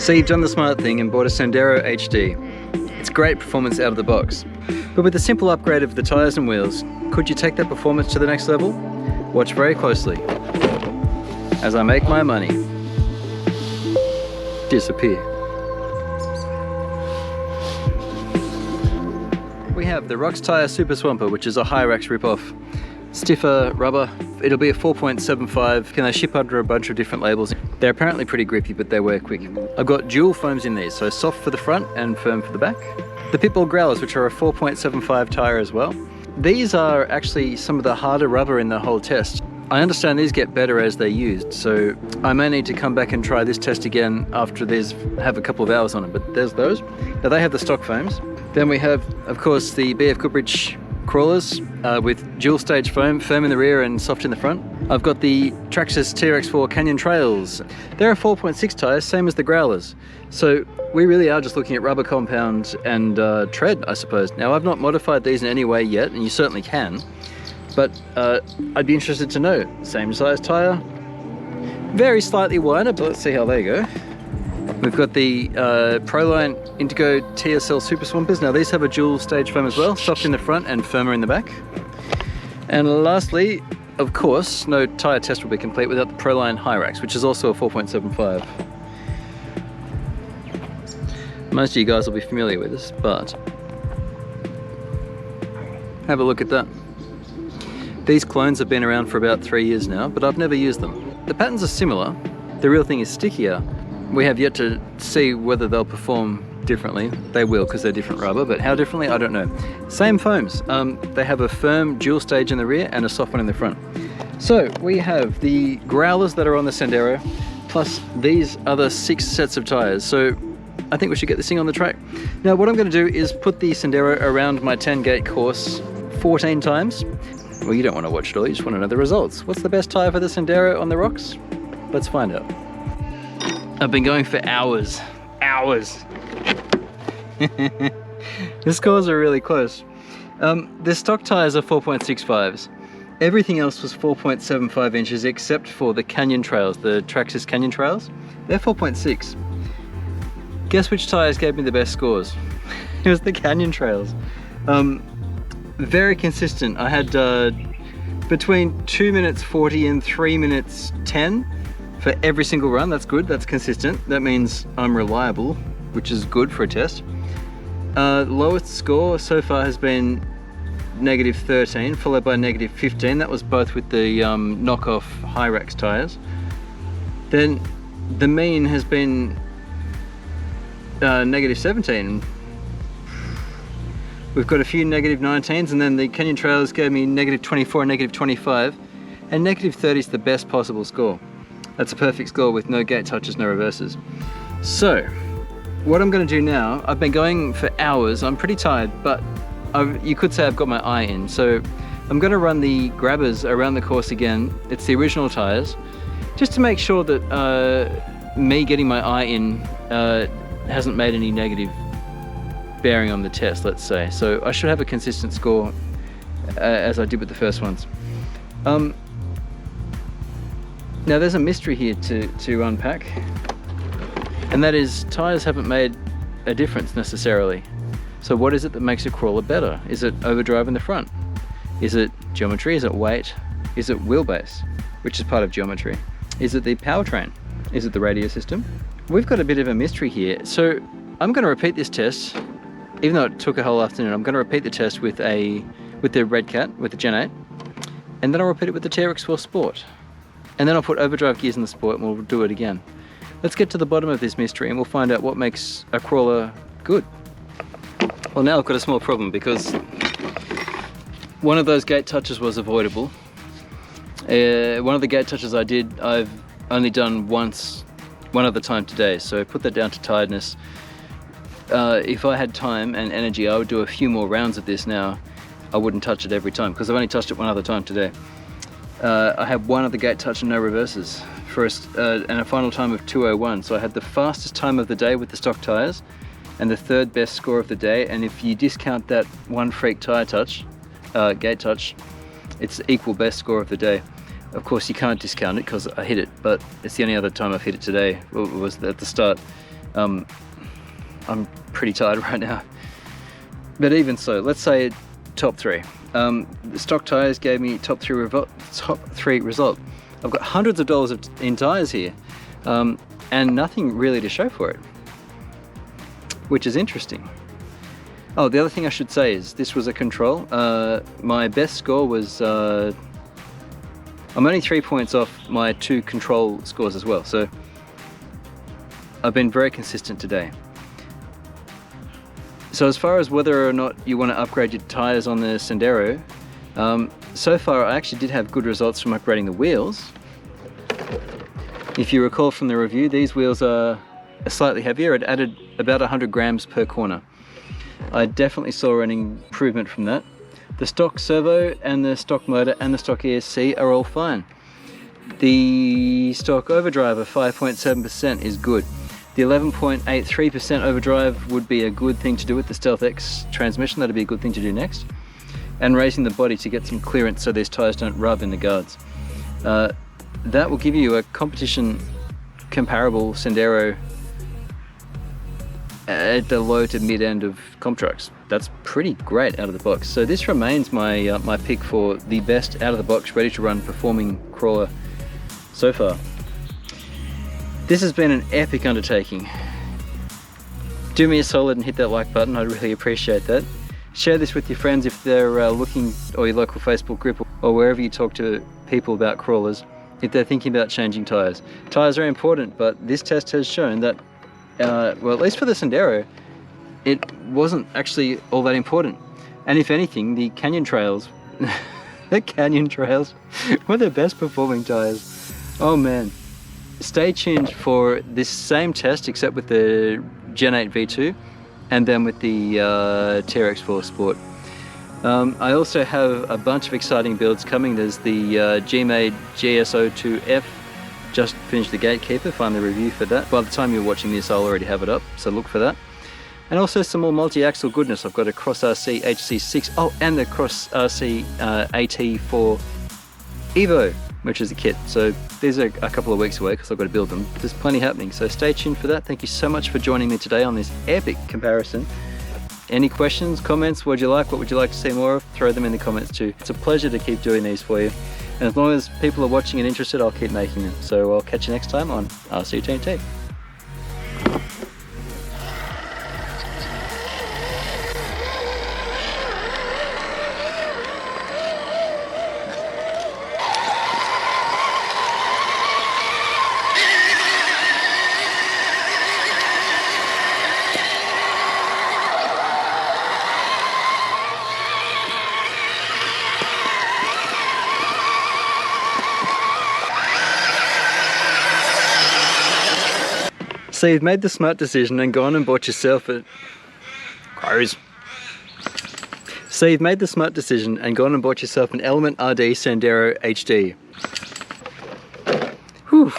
So you've done the smart thing and bought a Sendero HD. It's great performance out of the box. But with the simple upgrade of the tyres and wheels, could you take that performance to the next level? Watch very closely as I make my money disappear. We have the Tyre Super Swamper, which is a Hyrax ripoff. Stiffer rubber, it'll be a 4.75, can they ship under a bunch of different labels. They're apparently pretty grippy, but they wear quick. I've got dual foams in these, so soft for the front and firm for the back. The Pitbull Growlers, which are a 4.75 tyre as well. These are actually some of the harder rubber in the whole test. I understand these get better as they're used, so I may need to come back and try this test again after these have a couple of hours on them, but there's those. Now they have the stock foams. Then we have, of course, the BF Goodrich crawlers with dual stage foam, firm in the rear and soft in the front. I've got the Traxxas TRX4 Canyon Trails. They're a 4.6 tyre, same as the Growlers. So we really are just looking at rubber compound and tread, I suppose. Now I've not modified these in any way yet, and you certainly can, but I'd be interested to know. Same size tyre, very slightly wider, but let's see how they go. We've got the Proline Indigo TSL Super Swampers. Now these have a dual stage foam as well, soft in the front and firmer in the back. And lastly, of course, no tyre test will be complete without the Proline Hyrax, which is also a 4.75. Most of you guys will be familiar with this, but have a look at that. These clones have been around for about 3 years now, but I've never used them. The patterns are similar, the real thing is stickier. We have yet to see whether they'll perform differently. They will, because they're different rubber, but how differently, I don't know. Same foams. They have a firm dual stage in the rear and a soft one in the front. So we have the Growlers that are on the Sendero, plus these other 6 sets of tyres. So I think we should get this thing on the track. Now what I'm going to do is put the Sendero around my 10 gate course 14 times. Well, you don't want to watch it all, you just want to know the results. What's the best tyre for the Sendero on the rocks? Let's find out. I've been going for hours. The scores are really close. The stock tyres are 4.65s. Everything else was 4.75 inches except for the Canyon Trails, the Traxxas Canyon Trails. They're 4.6. Guess which tyres gave me the best scores? It was the Canyon Trails. Very consistent. I had between 2 minutes 40 and 3 minutes 10 for every single run. That's good, that's consistent. That means I'm reliable, which is good for a test. Lowest score so far has been -13, followed by -15. That was both with the knockoff Hyrax tyres. Then the mean has been -17. We've got a few -19s, and then the Canyon Trails gave me -24 and -25, and -30 is the best possible score. That's a perfect score with no gate touches, no reverses. So what I'm going to do now, I've been going for hours, I'm pretty tired, but you could say I've got my eye in. So I'm going to run the Grabbers around the course again. It's the original tyres, just to make sure that me getting my eye in hasn't made any negative bearing on the test, let's say. So I should have a consistent score as I did with the first ones. Now there's a mystery here to unpack, and that is tyres haven't made a difference necessarily. So what is it that makes a crawler better? Is it overdrive in the front? Is it geometry? Is it weight? Is it wheelbase, which is part of geometry? Is it the powertrain? Is it the radio system? We've got a bit of a mystery here. So I'm going to repeat this test, even though it took a whole afternoon. I'm going to repeat the test with the Redcat, with the Gen 8, and then I'll repeat it with the TRX4 Sport. And then I'll put overdrive gears in the Sport and we'll do it again. Let's get to the bottom of this mystery and we'll find out what makes a crawler good. Well, now I've got a small problem because one of those gate touches was avoidable. One of the gate touches I did, I've only done once, one other time today, so put that down to tiredness. If I had time and energy, I would do a few more rounds of this now. I wouldn't touch it every time because I've only touched it one other time today. I had one other gate touch and no reverses and a final time of 2:01. So I had the fastest time of the day with the stock tyres and the third best score of the day. And if you discount that one freak tyre touch, gate touch, it's the equal best score of the day. Of course you can't discount it because I hit it, but it's the only other time I've hit it today. It was at the start. I'm pretty tired right now. But even so, let's say top 3. The stock tires gave me top 3 result. I've got hundreds of dollars in tires here, and nothing really to show for it, which is interesting. Oh, the other thing I should say is this was a control. My best score was, I'm only 3 points off my 2 control scores as well, so I've been very consistent today. So as far as whether or not you want to upgrade your tires on the Sendero, so far I actually did have good results from upgrading the wheels. If you recall from the review, these wheels are slightly heavier. It added about 100 grams per corner. I definitely saw an improvement from that. The stock servo and the stock motor and the stock ESC are all fine. The stock overdrive of 5.7% is good. The 11.83% overdrive would be a good thing to do with the Stealth X transmission. That'd be a good thing to do next. And raising the body to get some clearance so these tires don't rub in the guards. That will give you a competition comparable Sendero at the low to mid end of comp trucks. That's pretty great out of the box. So this remains my my pick for the best out of the box, ready to run performing crawler so far. This has been an epic undertaking. Do me a solid and hit that like button, I'd really appreciate that. Share this with your friends if they're looking, or your local Facebook group, or wherever you talk to people about crawlers, if they're thinking about changing tires. Tires are important, but this test has shown that, well, at least for the Sendero, it wasn't actually all that important. And if anything, the canyon trails, were the best performing tires. Oh man. Stay tuned for this same test, except with the Gen 8 V2 and then with the TRX4 Sport. I also have a bunch of exciting builds coming. There's the Gmade GS02F, just finished the Gatekeeper, find the review for that. By the time you're watching this, I'll already have it up, so look for that. And also some more multi-axle goodness. I've got a Cross RC HC6, oh, and the Cross RC AT4 Evo, which is a kit. So these are a couple of weeks away because I've got to build them. There's plenty happening, so stay tuned for that. Thank you so much for joining me today on this epic comparison. Any questions, comments, what would you like to see more of? Throw them in the comments too. It's a pleasure to keep doing these for you. And as long as people are watching and interested, I'll keep making them. So I'll catch you next time on RC-TNT. So you've made the smart decision and gone and bought yourself a... So you've made the smart decision and gone and bought yourself an elementrc Sendero HD. Whew.